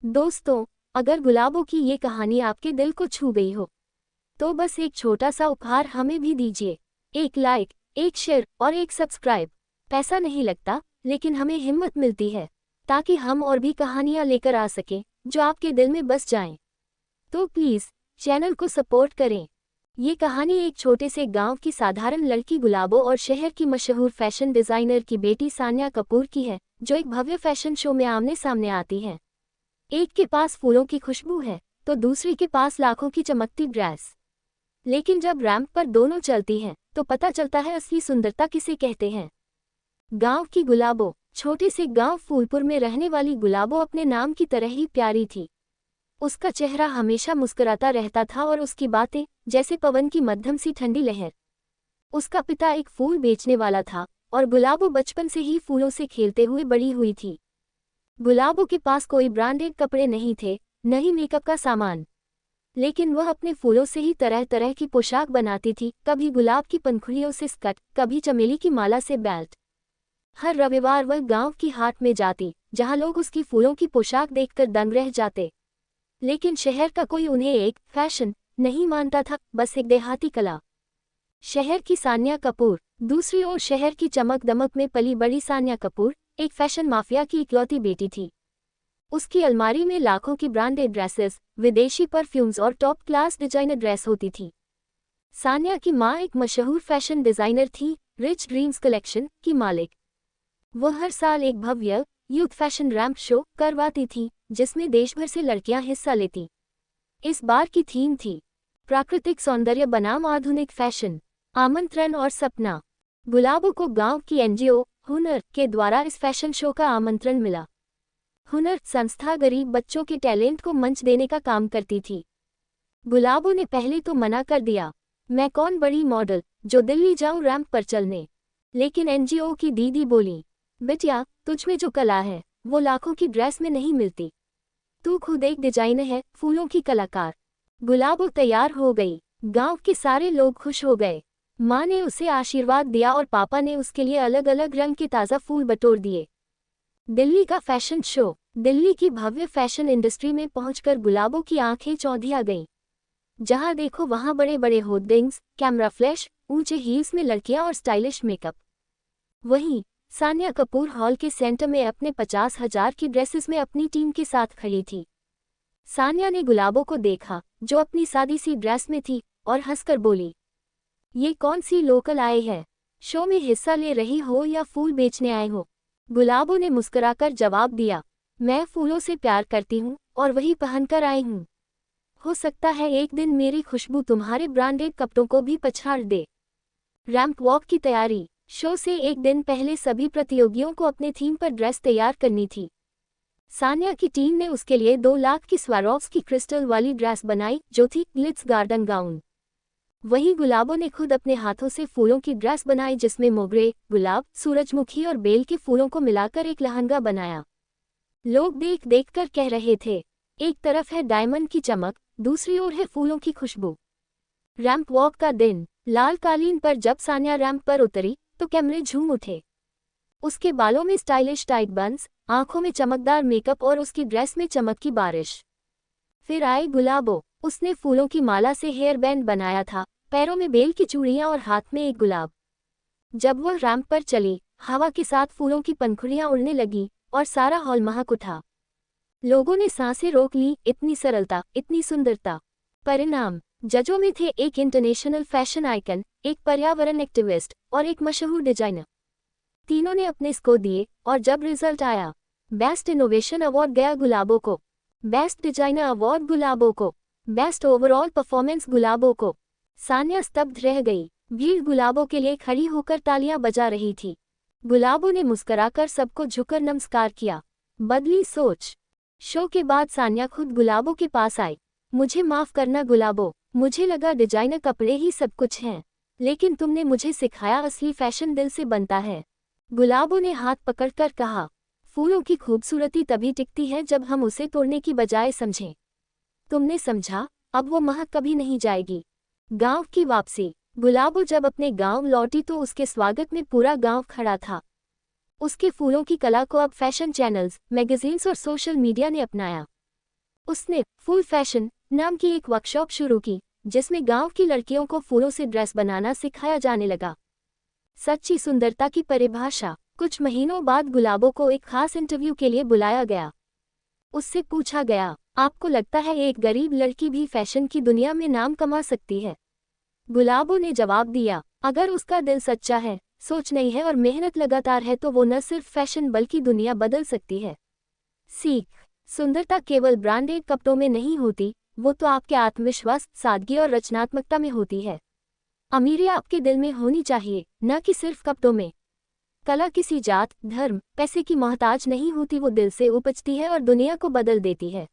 दोस्तों, अगर गुलाबों की ये कहानी आपके दिल को छू गई हो, तो बस एक छोटा सा उपहार हमें भी दीजिए। एक लाइक, एक शेयर और एक सब्सक्राइब। पैसा नहीं लगता, लेकिन हमें हिम्मत मिलती है, ताकि हम और भी कहानियां लेकर आ सकें जो आपके दिल में बस जाएं। तो प्लीज़, चैनल को सपोर्ट करें। ये कहानी एक छोटे से गांव की साधारण लड़की गुलाबो और शहर की मशहूर फैशन डिज़ाइनर की बेटी सान्या कपूर की है, जो एक भव्य फैशन शो में आमने सामने आती हैं। एक के पास फूलों की खुशबू है, तो दूसरी के पास लाखों की चमकती ड्रेस। लेकिन जब रैंप पर दोनों चलती हैं, तो पता चलता है असली सुंदरता किसे कहते हैं। गांव की गुलाबो। छोटे से गांव फूलपुर में रहने वाली गुलाबो अपने नाम की तरह ही प्यारी थी। उसका चेहरा हमेशा मुस्कुराता रहता था और उसकी बातें जैसे पवन की मध्यम सी ठंडी लहर। उसका पिता एक फूल बेचने वाला था और गुलाबो बचपन से ही फूलों से खेलते हुए बड़ी हुई थी। गुलाबो के पास कोई ब्रांडेड कपड़े नहीं थे, न ही मेकअप का सामान, लेकिन वह अपने फूलों से ही तरह तरह की पोशाक बनाती थी। कभी गुलाब की पंखुड़ियों से स्कर्ट, कभी चमेली की माला से बेल्ट। हर रविवार वह गांव की हाट में जाती, जहां लोग उसकी फूलों की पोशाक देखकर दंग रह जाते। लेकिन शहर का कोई उन्हें एक फैशन नहीं मानता था, बस एक देहाती कला। शहर की सान्या कपूर। दूसरी ओर शहर की चमक दमक में पली बड़ी सान्या कपूर एक फैशन माफिया की इकलौती बेटी थी। उसकी अलमारी में लाखों की ब्रांडेड ड्रेसेस, विदेशी परफ्यूम्स और टॉप क्लास डिजाइनर ड्रेस होती थी। सान्या की माँ एक मशहूर फैशन डिजाइनर थी, रिच ड्रीम्स कलेक्शन की मालिक। वह हर साल एक भव्य यूथ फैशन रैंप शो करवाती थी, जिसमें देश भर से लड़कियां हिस्सा लेती। इस बार की थीम थी प्राकृतिक सौंदर्य बनाम आधुनिक फैशन, आमंत्रण और सपना। गुलाबो को गांव की एनजीओ हुनर के द्वारा इस फैशन शो का आमंत्रण मिला। हुनर संस्था गरीब बच्चों के टैलेंट को मंच देने का काम करती थी। गुलाबो ने पहले तो मना कर दिया, मैं कौन बड़ी मॉडल जो दिल्ली जाऊं रैंप पर चलने। लेकिन एनजीओ की दीदी बोली, बिटिया, तुझमें जो कला है वो लाखों की ड्रेस में नहीं मिलती। तू खुद एक डिजाइनर है, फूलों की कलाकार। गुलाबो तैयार हो गई। गांव के सारे लोग खुश हो गए। माँ ने उसे आशीर्वाद दिया और पापा ने उसके लिए अलग अलग रंग के ताज़ा फूल बटोर दिए। दिल्ली का फैशन शो। दिल्ली की भव्य फैशन इंडस्ट्री में पहुंचकर गुलाबो की आंखें चौंधिया गईं। जहां देखो वहां बड़े बड़े होर्डिंग्स, कैमरा फ्लैश, ऊंचे हील्स में लड़कियां और स्टाइलिश मेकअप। वहीं सान्या कपूर हॉल के सेंटर में अपने 50,000 की ड्रेसेस में अपनी टीम के साथ खड़ी थी। सान्या ने गुलाबो को देखा, जो अपनी सादी सी ड्रेस में थी, और हंसकर बोली, ये कौन सी लोकल आए है? शो में हिस्सा ले रही हो या फूल बेचने आए हो? गुलाबो ने मुस्कुराकर जवाब दिया, मैं फूलों से प्यार करती हूँ और वही पहनकर आई हूँ। हो सकता है एक दिन मेरी खुशबू तुम्हारे ब्रांडेड कपड़ों को भी पछाड़ दे। रैंप वॉक की तैयारी। शो से एक दिन पहले सभी प्रतियोगियों को अपने थीम पर ड्रेस तैयार करनी थी। सान्या की टीम ने उसके लिए 2 लाख की स्वारोव्स्की क्रिस्टल वाली ड्रेस बनाई, जो थी ग्लिट्स गार्डन गाउन। वहीं गुलाबो ने खुद अपने हाथों से फूलों की ड्रेस बनाई, जिसमें मोगरे, गुलाब, सूरजमुखी और बेल के फूलों को मिलाकर एक लहंगा बनाया। लोग देख देख कर कह रहे थे, एक तरफ है डायमंड की चमक, दूसरी ओर है फूलों की खुशबू। रैंप वॉक का दिन। लाल कालीन पर जब सान्या रैंप पर उतरी, तो कैमरे झूम उठे। उसके बालों में स्टाइलिश टाइट बन्स, आंखों में चमकदार मेकअप और उसकी ड्रेस में चमक की बारिश। फिर आई गुलाबो। उसने फूलों की माला से हेयर बैंड बनाया था, पैरों में बेल की चूड़ियां और हाथ में एक गुलाब। जब वह रैंप पर चली, हवा के साथ फूलों की पंखुड़ियां उड़ने लगी और सारा हॉल महक उठा। लोगों ने सांसें रोक ली, इतनी सरलता, इतनी सुंदरता। परिणाम। जजों में थे एक इंटरनेशनल फैशन आइकन, एक पर्यावरण एक्टिविस्ट और एक मशहूर डिजाइनर। तीनों ने अपने स्कोर दिए और जब रिजल्ट आया, बेस्ट इनोवेशन अवार्ड गया गुलाबो को, बेस्ट डिजाइनर अवार्ड गुलाबो को, बेस्ट ओवरऑल परफॉर्मेंस गुलाबो को। सान्या स्तब्ध रह गई। भीड़ गुलाबो के लिए खड़ी होकर तालियां बजा रही थी। गुलाबो ने मुस्कुराकर सबको झुककर नमस्कार किया। बदली सोच। शो के बाद सान्या खुद गुलाबो के पास आई। मुझे माफ करना गुलाबो, मुझे लगा डिजाइनर कपड़े ही सब कुछ हैं, लेकिन तुमने मुझे सिखाया असली फैशन दिल से बनता है। गुलाबो ने हाथ पकड़कर कहा, फूलों की खूबसूरती तभी टिकती है जब हम उसे तोड़ने की बजाय समझें। तुमने समझा, अब वो महक कभी नहीं जाएगी। गांव की वापसी। गुलाबो जब अपने गांव लौटी तो उसके स्वागत में पूरा गांव खड़ा था। उसके फूलों की कला को अब फैशन चैनल्स, मैगजीन्स और सोशल मीडिया ने अपनाया। उसने फूल फैशन नाम की एक वर्कशॉप शुरू की, जिसमें गांव की लड़कियों को फूलों से ड्रेस बनाना सिखाया जाने लगा। सच्ची सुंदरता की परिभाषा। कुछ महीनों बाद गुलाबों को एक खास इंटरव्यू के लिए बुलाया गया। उससे पूछा गया, आपको लगता है एक गरीब लड़की भी फैशन की दुनिया में नाम कमा सकती है? गुलाबों ने जवाब दिया, अगर उसका दिल सच्चा है, सोच नहीं है और मेहनत लगातार है तो वो न सिर्फ फैशन बल्कि दुनिया बदल सकती है। सीख। सुंदरता केवल ब्रांडेड कपड़ों में नहीं होती, वो तो आपके आत्मविश्वास, सादगी और रचनात्मकता में होती है। अमीरी आपके दिल में होनी चाहिए, न कि सिर्फ कपड़ों में। कला किसी जात, धर्म, पैसे की मोहताज नहीं होती, वो दिल से उपजती है और दुनिया को बदल देती है।